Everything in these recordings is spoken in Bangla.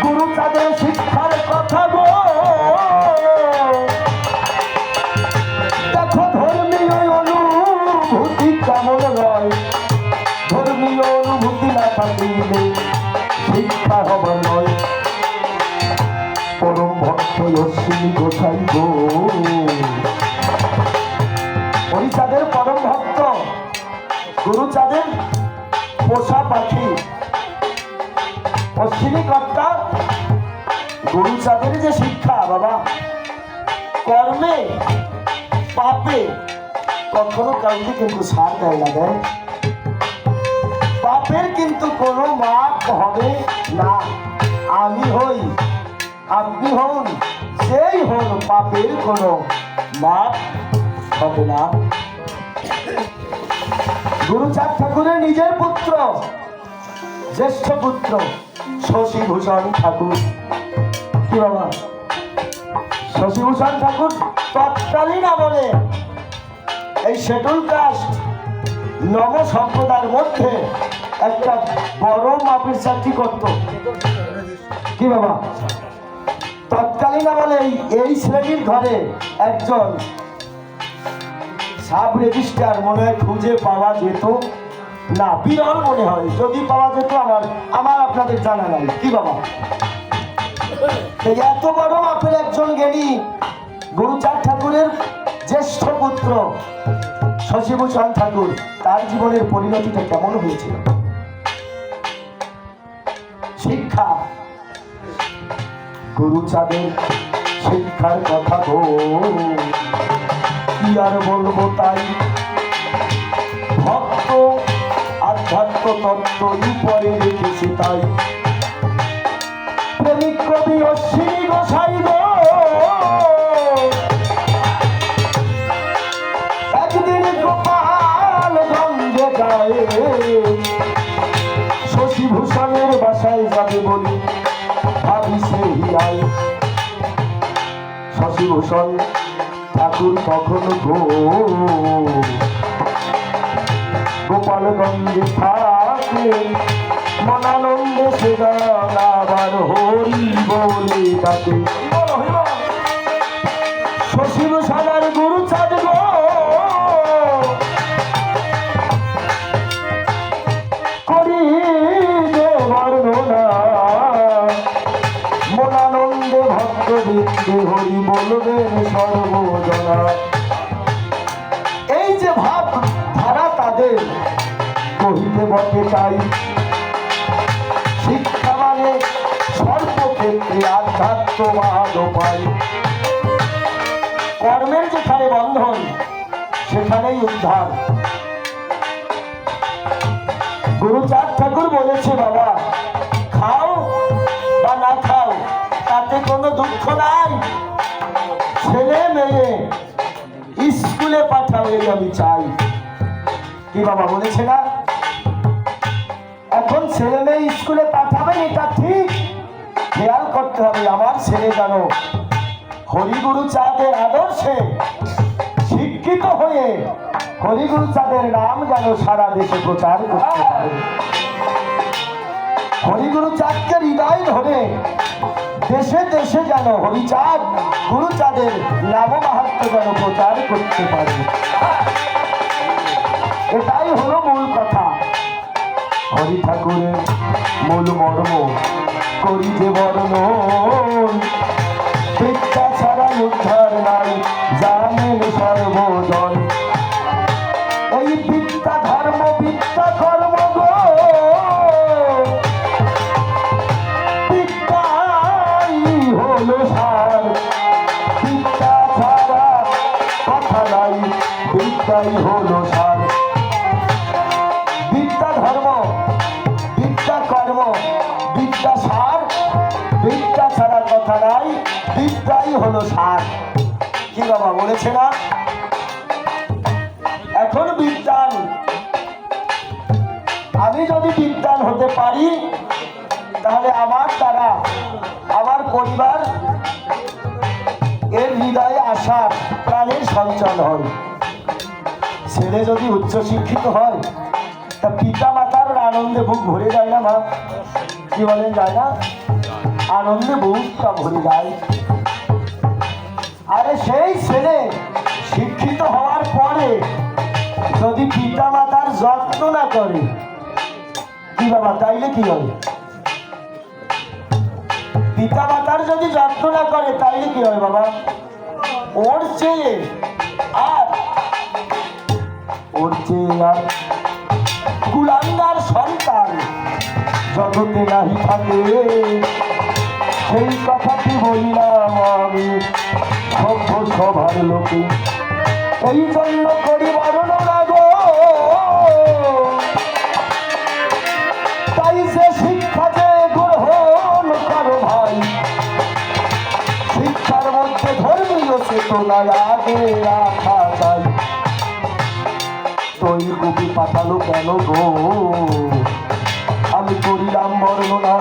গুরু তাদের শিক্ষার কথা গো, দেখো ধর্মীয় অনুভূতি কেমন নয়, ধর্মীয় অনুভূতি না থাকিলে শিক্ষা হবার নয়। পরম ভক্ত অশ্বিনী গোসাই গো, হরিচাঁদের পরম ভক্ত গুরুচাঁদের পোষা পাখি অশ্বিনী কর্তা গুরুচাঁদের যে শিক্ষা বাবা, কর্মে পাপে কখনো কাউকে কিন্তু ছাড় দেয় না, দেয় পাপের কিন্তু কোনো মাপ হবে না। আমি হই আপনি হন সেই হন, পাপের কোনো মাপ হবে না। গুরুচাঁদ ঠাকুরের নিজের পুত্র, জ্যেষ্ঠ পুত্র শশীভূষণ ঠাকুর, কি বাবা শশীভূষণ ঠাকুর তৎকালীন আমলে এই শিডিউল কাস্ট নব সম্প্রদায়ের মধ্যে একটা বড় মাপের চাকরি করত, কি বাবা তৎকালীন আমলে এই শ্রেণীর ঘরে একজন সাব রেজিস্ট্রার মনে হয় খুঁজে পাওয়া যেত না, বিরল মনে হয়, যদি পাওয়া যেত আমার আপনাদের জানা নাই, কি বাবা এত বড় মাপের একজন জ্ঞানী গুরুচাঁদ ঠাকুরের জ্যেষ্ঠ পুত্র শশীভূষণ ঠাকুর, তার জীবনের পরিণতিটা কেমন হয়েছিল? শিক্ষা, গুরুচাঁদের শিক্ষার কথা গো, কি আর বলবো তাই, ভক্ত আধ্যাত্ম তত্ত্ব উপরে রেখেছে তাই। প্রেমিক কবি অশ্বিনী গোসাই গো, একদিন গোপালগঞ্জে যায়, শশীভূষণের বাসায় যাবে বলি ভাবি সেই আয়। শশীভূষণ ঠাকুর তখন গো গোপালগঞ্জে থাকে, মনানন্দে সে গান আবার হরি বলে ডাকে। শশীভূষণ আর গুরুচাঁদ গো করি যে বর্ণনা, মনানন্দে ভক্তবৃন্দে হরি বলবেন সর্বজনা। এই যে ভাব ধারা তাদের কহিতে বটে চাই, শিক্ষা মানে সর্বক্ষেত্রে আধ্যাত্মবাদ পাই। কর্মের যেখানে বন্ধন সেখানেই উদ্ধার। গুরুচাঁদ ঠাকুর বলেছে বাবা, খাও বা না খাও তাতে কোনো দুঃখ নাই, ছেলে মেয়ে স্কুলে পাঠাও এই আমি চাই, কি বাবা বলেছে না? এখন ছেলে মেয়ে স্কুলে পাঠাবে এটা ঠিক, খেয়াল করতে হবে আমার ছেলে যেন হরিগুরুচাঁদের আদর্শে শিক্ষিত হয়ে হরিগুরুচাঁদের নাম যেন সারা দেশে প্রচার করতে পারে। হরিগুরুচাঁদকে হৃদয় ধরে দেশে দেশে যেন হরিচাঁদ গুরুচাঁদের নাম মাহাত্ম্য যেন প্রচার করতে পারে, এটাই হলো মূল কথা। হরি ঠাকুরের মূল মর্ম করি যে বর্ণন, বিদ্যা ছাড়া উদ্ধার নাই জানেন সর্বজন। এই বিদ্যা ধর্ম বিদ্যা কর্ম গো, বিদ্যাই হলো সার, বিদ্যা ছাড়া কথা নাই, বিদ্যাই হলো সার। বিদ্যা ধর্ম বিদ্যা কর্ম বিদ্যা সার, বিদ্যা ছাড়া কথা নাই, বিদ্যাই হলো সার, কি বাবা বলেছে না? এখন বিদ্যান, আমি যদি বিদ্যান হতে পারি তাহলে আমার দ্বারা আমার পরিবার এর হৃদয়ে আসার প্রাণের সঞ্চার হয়। ছেলে যদি উচ্চশিক্ষিত হয় তা পিতা মাতার আনন্দে বুক ভরে যায় না মা, কি বলেন যায় না? আনন্দে বুকটা ভরে যায়। আরে সেই ছেলে শিক্ষিত হওয়ার পরে যদি পিতা মাতার যত্ন না করে, কি বাবা তাইলে কি হবে? পিতা মাতার যদি যত্ন না করে তাইলে কি হয় বাবা? ওর চেয়ে আর কুলাঙ্গার সন্তান জগতে নাহি থাকে। সেই কথাটি বললাম আমি সভ্য সভার লোকে, এই জন্য করি বারণ না গো। তাই যে শিক্ষা যে গ্রহণ করো ভাই, শিক্ষার মধ্যে ধর্মীয় চেতনা আগে রাখা চাই। তৈ গুপি পাঠালো কেন গো, আমি করিলাম বর্ণনা।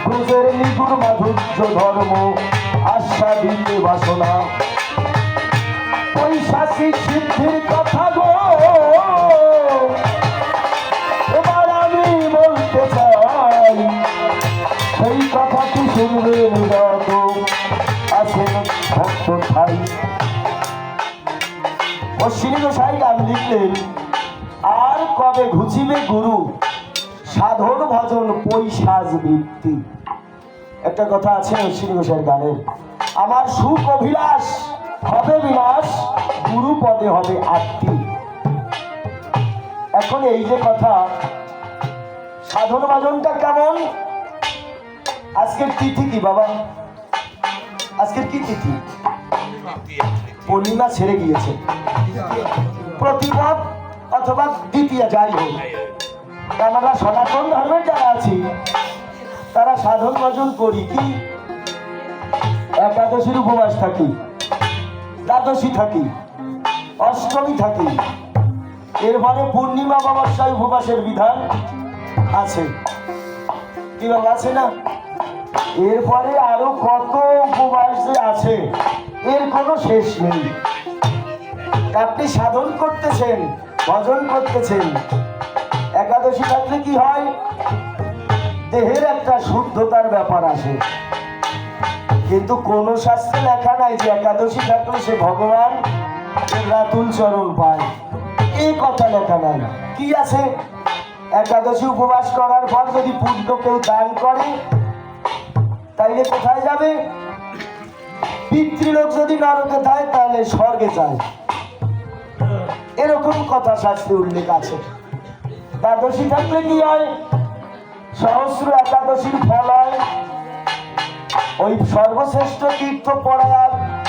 ব্রজের নিগুর মাধুর্য ধর্ম আস্বাদিতে বাসনা। পৈশাচিক সিদ্ধির কথা গো এবার আমি বলতে চাই। সেই কথাটি শুনবেন যত আছেন ভক্ত ঠাই। অশ্বিনী গোসাই গান লিখলেন, আর কবে ঘুচিবে গুরু সাধন ভজন পৈশাচ বৃত্তি। একটা কথা আছে অশ্বিনী গোসাইয়ের গানের, আমার সুখ অভিলাষ হবে বিনাশ, গুরু পদে হবে আত্মী। এখন এই যে কথা, সাধন ভজনটা কেমন? আজকের তিথি কি বাবা? আজকের কি তিথি? পূর্ণিমা ছেড়ে গিয়েছে, প্রতিপদ অথবা দ্বিতীয় যাই হোক। আমরা সনাতন ধর্মের যারা আছি তারা সাধন ভজন করি কি? একাদশীর উপবাস থাকি, দ্বাদশী থাকি, অষ্টমী থাকি, এরপরে পূর্ণিমা অমাবস্যায় উপবাসের বিধান আছে, কি বাবা আছে না? এরপরে আরো কত উপবাস যে আছে এর কোনো শেষ নেই। আপনি সাধন করতেছেন, ভজন করতেছেন, একাদশী থাকলে কি হয়? দেহের একটা শুদ্ধতার ব্যাপার আসে, কিন্তু কোন শাস্ত্রে লেখা নাই যে একাদশী থাকলে সে ভগবান রাতুল চরণ পায়, এই কথা লেখা নাই। কি আছে? একাদশী উপবাস করার পর যদি পুণ্য কেউ দান করে তাইলে কোথায় যাবে? পিতৃলোক যদি নরকে যায় তাহলে স্বর্গে যায়, এরকম কথা শাস্ত্রে উল্লেখ আছে। দ্বাদশী থাকলে কি হয়? সহস্র একাদশীর ফল হয়, ওই সর্বশ্রেষ্ঠ তীর্থ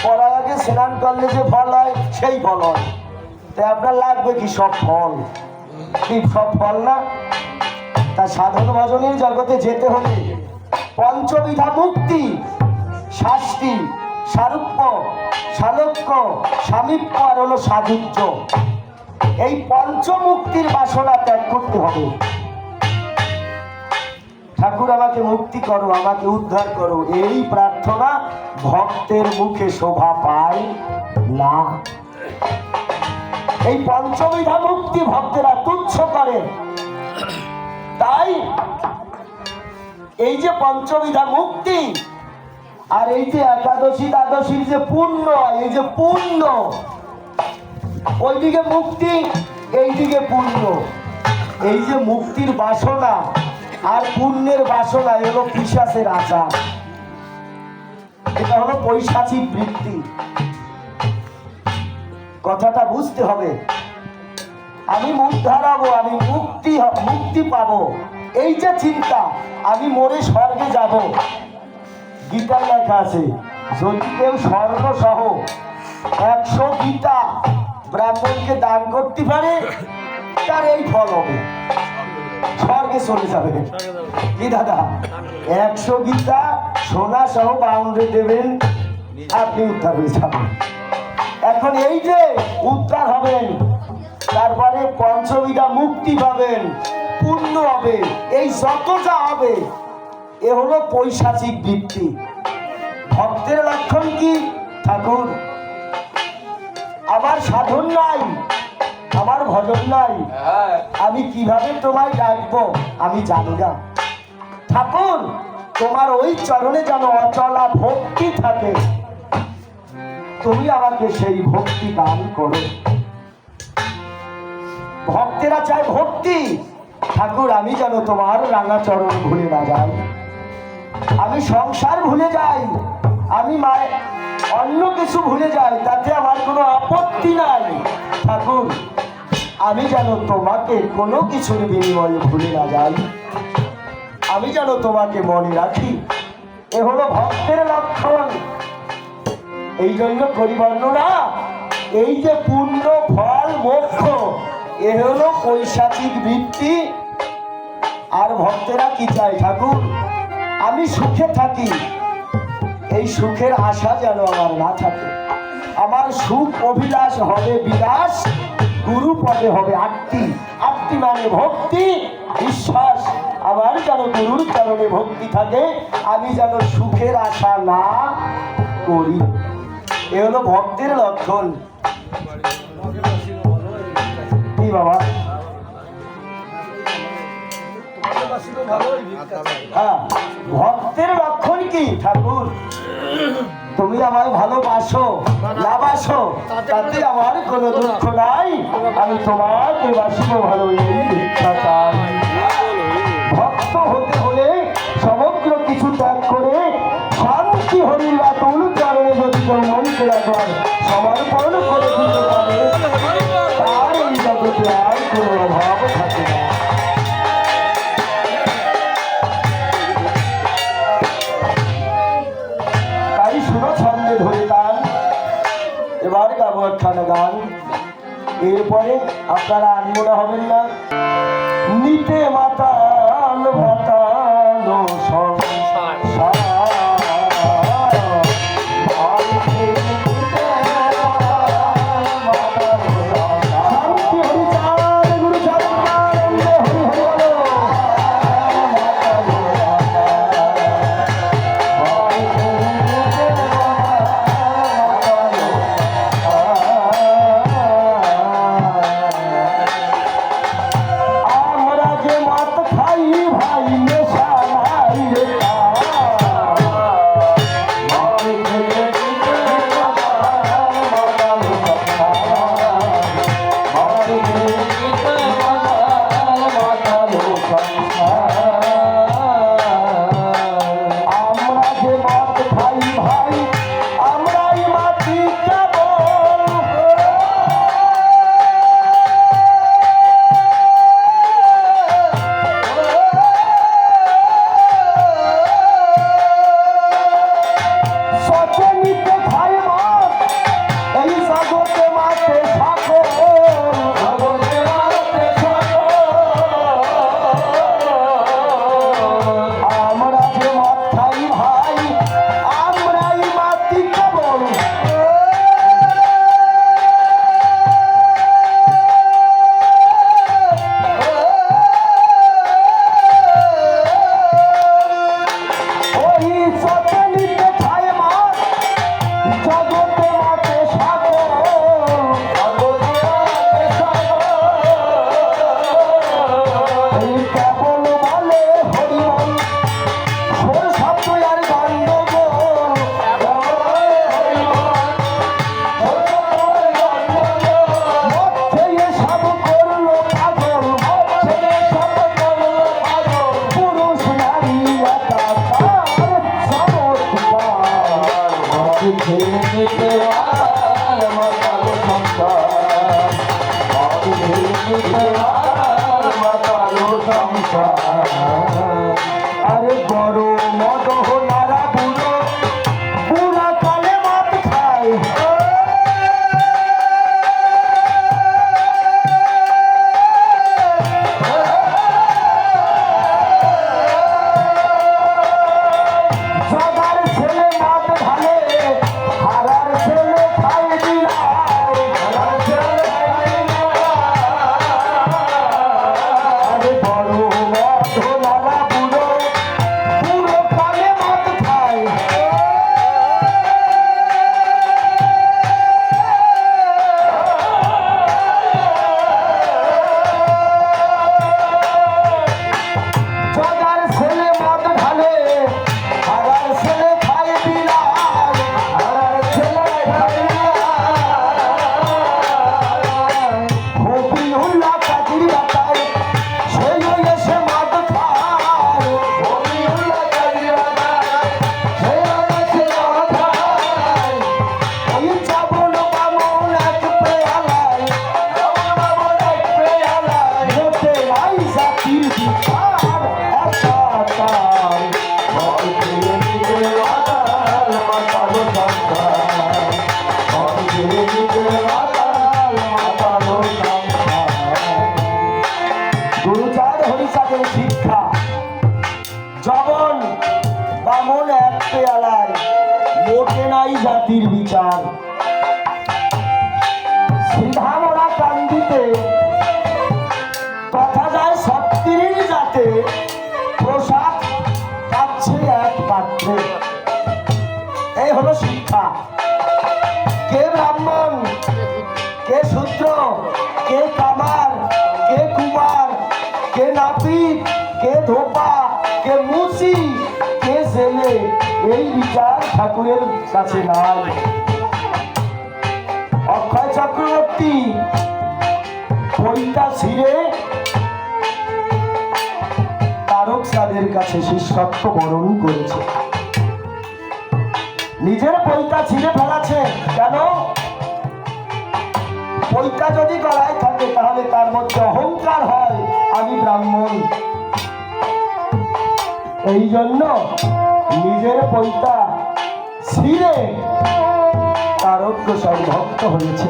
পরায়াগে স্নান করলে যে ফল হয় সেই ফল হয়। তাই আপনার লাগবে কি? সব ফল। কি সব ফল না? তা সাধন ভজনের জগতে যেতে হলে পঞ্চবিধা মুক্তি, শাস্তি, সারূপ্য, সালোক্য, সামীপ্য আর হলো সাযুজ্য, এই পঞ্চমুক্তির বাসনা ত্যাগ করতে হবে। ঠাকুর আমাকে মুক্তি করো, আমাকে উদ্ধার করো, এই প্রার্থনা ভক্তের মুখে শোভা পায় না। এই পঞ্চবিধা মুক্তি ভক্তেরা তুচ্ছ করে। তাই এই যে পঞ্চবিধা মুক্তি আর এই যে একাদশী দ্বাদশীর যে পুণ্য, এই যে পুণ্য, ওইদিকে মুক্তি এইদিকে পুণ্য, এই যে মুক্তির বাসনা আর পুণ্যের বাসনা হলো পিশাচের আচার, এটা হলো পৈশাচিক বৃত্তি। কথাটা বুঝতে হবে। আমি উদ্ধার হবো, আমি মুক্তি পাবো, এই যে চিন্তা, আমি মরে স্বর্গে যাব। গীতায় লেখা আছে, যদি কেউ স্বর্গ সহ 100 গীতা ব্রাহ্মণকে দান করতে পারে তার এই ফল হবে, স্বর্গে চলে যাবে। কি দাদা? 100 গীতা সোনা সহ বাউন্ডে দেবেন, আপনি উদ্ধার হয়ে যাবেন। এখন এই যে উদ্ধার হবেন, তারপরে পঞ্চবিধা মুক্তি পাবেন, পুণ্য হবে, এই যত যা হবে এ হলো পৈশাচিক বৃত্তি। ভক্তের লক্ষণ কি? ঠাকুর আমার সাধন নাই, আমার ভজন নাই, আমি কিভাবে তোমায় ডাকবো আমি জানি না। ঠাকুর তোমার ওই চরণে যেন অচলা ভক্তি থাকে, তুমি আমাকে সেই ভক্তি দান করো। ভক্তেরা চায় ভক্তি। ঠাকুর, আমি যেন তোমার রাঙা চরণ ভুলে না যাই, আমি সংসার ভুলে যাই, আমি মায়ের অন্য কিছু ভুলে যাই, তাতে আমার কোনো আপত্তি নাই। ঠাকুর, আমি যেন তোমাকে কোনো কিছুর বিনিময়ে ভুলে না যাই, আমি যেন তোমাকে মনে রাখি। এ হলো ভক্তের লক্ষণ। এই জন্য করি বর্ণনা, এই যে পুণ্য ফল মোক্ষ, এ হলো পৈশাচিক বৃত্তি। আর ভক্তেরা কি চায়? ঠাকুর, আমি সুখে থাকি, এই সুখের আশা যেন আমার না থাকে। আমার সুখ অভিলাষ হবে বিলাস, গুরু পদে হবে আত্মি। আত্মি মানে ভক্তি, বিশ্বাস। আমার যেন গুরুর চরণে ভক্তি থাকে, আমি যেন সুখের আশা না করি। এ হলো ভক্তের লক্ষণ। কি বাবা? হ্যাঁ, ভক্তের লক্ষণ কি? ঠাকুর, তুমি আমায় ভালোবাসো না বাসো, তাতে আমার কোনো দুঃখ নাই, আমি তোমাকে বাসিব ভালো, এই ইচ্ছা চাই। ভক্ত হতে হলে সমগ্র কিছু ত্যাগ করে শান্তি হরির আতুল চরণে যদি কেউ মনকে রাখার সমর্পণ করে দিতে পারে, তার এই জগতে আর কোনো অভাব থাকে না। তাই শুনো ছন্দে ধরে গান, এবার গাবো একখানা গান। এরপরে আপনারা আনমনা হবেন না। নিতে মাতাল মাতালো সংসার, আরে বড় মদ নারা বুড়ো বুড়া কালে মাত খায়, সবার ছেলে মাত ঢালে, হারার ছেলে খায় দিলাই, হারার ছেলে খায় দিলাই। আরে বড় মদ নারা বুড়ো বুড়ো এক পেয়ালায় মোটে নাই জাতির বিচার। সিধামরা কান্দিতে কথা যায় সত্তরির যাতে প্রসাদ পাচ্ছে এক পাত্রে। এই হলো শিক্ষা। কে ব্রাহ্মণ, কে শূদ্র, কে কামার, কে কুমার, কে নাপিত, কে ধোপা, কে মুসি, কে ছেলে, এই বিচার ঠাকুরের কাছে নাই। অক্ষয় চক্রবর্তী পৈতা ছিঁড়ে তারক সাদের কাছে শিষ্যত্ব বরণ করেছে। নিজের পৈতা ছিঁড়ে ফেলাছে কেন? পৈতা যদি গলায় থাকে তাহলে তার মধ্যে অহংকার হয়, আমি ব্রাহ্মণ। এই জন্য নিজের পৈতা ছিঁড়ে তারক ভক্ত হয়েছে।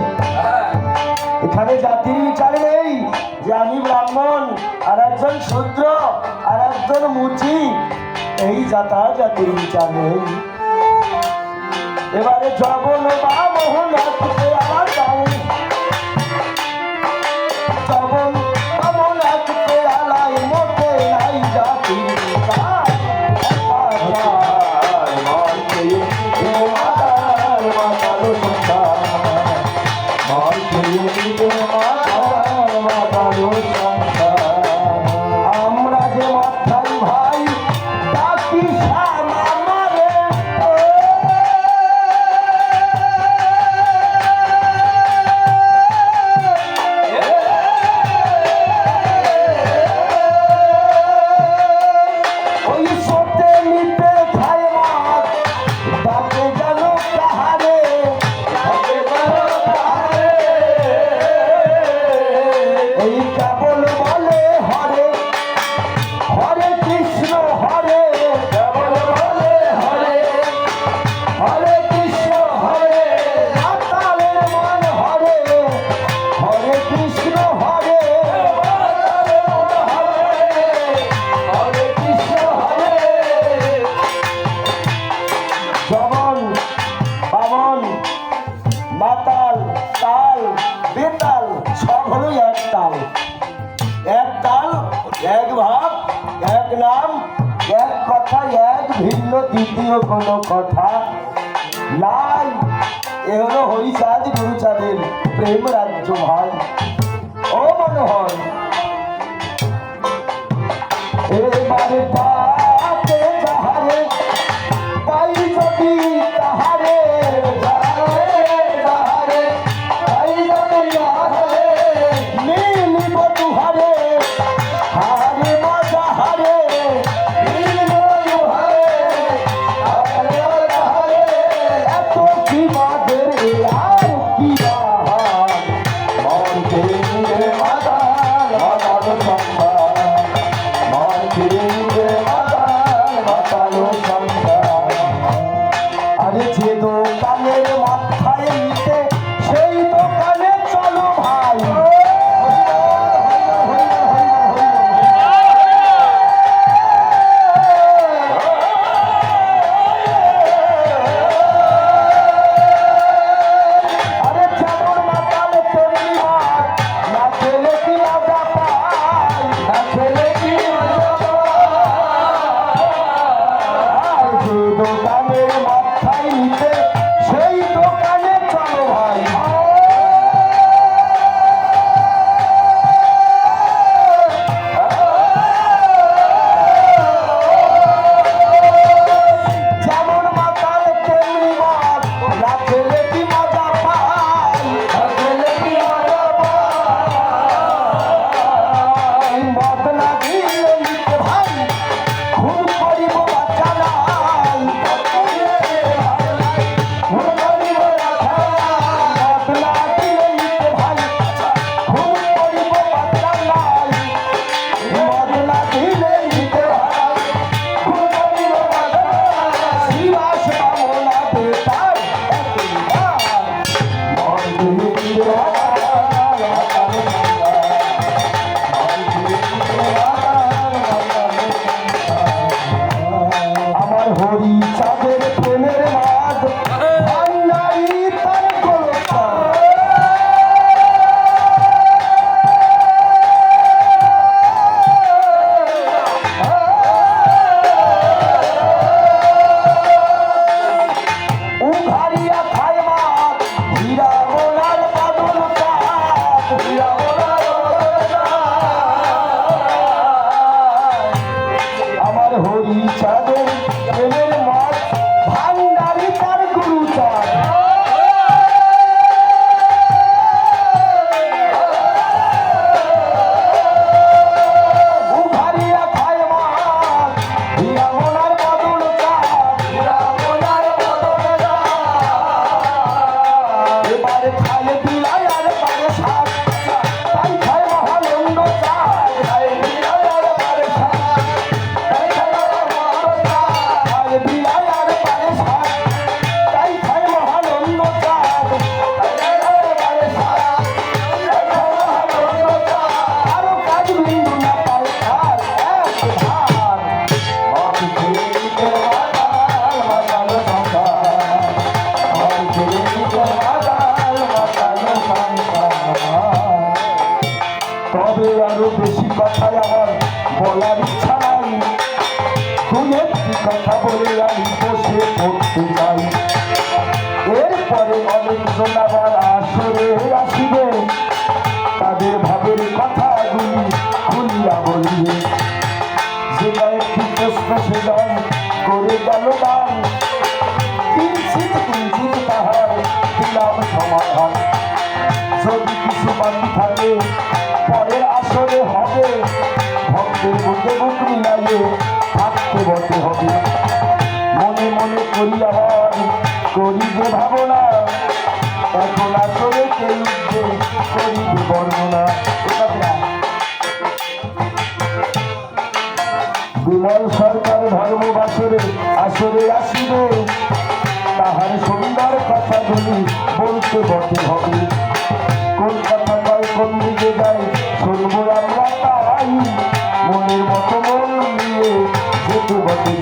এখানে জাতির বিচার নেই যে আমি ব্রাহ্মণ আর একজন শূদ্র আর একজন মুচি, এই জাতির বিচার নেই। এবারে জগন বা মোহন আমার জগন আমন একটু আলাই মোটে নাই জাতির বিচার। আমরা যে মাথায় ভাই ডাকি শ্যামারে, ওই সোতে নিতে খায় মাছ ডাকে যেন কাহারে, এই কেবল বলে হরে হরে কৃষ্ণ হরে, কেবল বলে হরে হরে কৃষ্ণ হরে, মাতালের মন হরে হরে কৃষ্ণ হরে, হরে কৃষ্ণ হরে। জবন বামন মাতাল তাল বেতাল সব হলো এক তাল, এক তাল, এক ভাব, এক নাম, এক কথা, এক ভিন্ন দ্বিতীয় কোনো কথা নাই। এ হলো হরিচাঁদ গুরুচাঁদের প্রেম রাজ্য ভাই। ও মনোহর, এবারে পাতে যাহারে পাই যদি তাহারে, তাহারে পাই যদি তাহারে, নীলিব তুহারে হারে মজা হারে, নীলিব তুহারে হারে মজা হারে। এত কি বাদের আর কি বাহার, মন ফিরে মাতাল মাতাল সম্ভার, মন ফিরে মাতাল চাঁদের প্রেমের মাঝ ভান্ডারি তার গোলচা উঘারিয়া খায় মাছ হীরা মোলার বাদল চাঁদ হীরা মোলার বাদল চাঁদ আমার হরি চাঁদের প্রেমের মাছ ভান্ডারি তার গুরু চাঁদ উঘারিয়া খায় মাছ হীরা মোলার বাদল চাঁদ হীরা মোলার বাদল চাঁদ এবারে খায় বিলায় আর পারে শাক তাই খায় মহানন্দ চাঁদ খায় বিলায় আর পারে শাক তাই খায় মহানন্দ চাঁদ খায় বিলায় আর পারে শাক তাই খায় মহানন্দ চাঁদ তাই খায় আর পারে শাক তাই খায় মহানন্দ চাঁদ আরো কাজ বিন্দু না পায় খার এক ভার মত খেলিতে মাতাল মাতাল সংসার মত খেলিতে মাতাল মাতাল সংসার তবে আরো বেশি কথাই আমার বলার ইচ্ছা নাই তুই একটি কথা বলে আমি বসে পড়তে চাই এরপরে অনেকজন আবার আসরে আসিবে তাদের ভাবের কথাগুলি খুলিয়া বলিবে যেটা একটি প্রশ্ন সে গান করে গেল গান কিঞ্চিত কিঞ্চিত তাহার দিলাম সমাধান যদি কিছু বাকি থাকে পরের আসরে হবে ভক্তের বুকে বুক মিলাইয়ে থাকতে বসে হবে মনে মনে করি আবার করি যে ভাবনা এখন আসরে কেউ যে করি যে বর্ণনা বিমল সরকার ধর্মবাসরে আসরে আসিবে তাহার সুন্দর কথাগুলি বলতে বসে হবে কোন কথা কয় কোন দিকে যায় শুনবো আমরা তাই মনের মতো মন নিয়ে যেতে বসে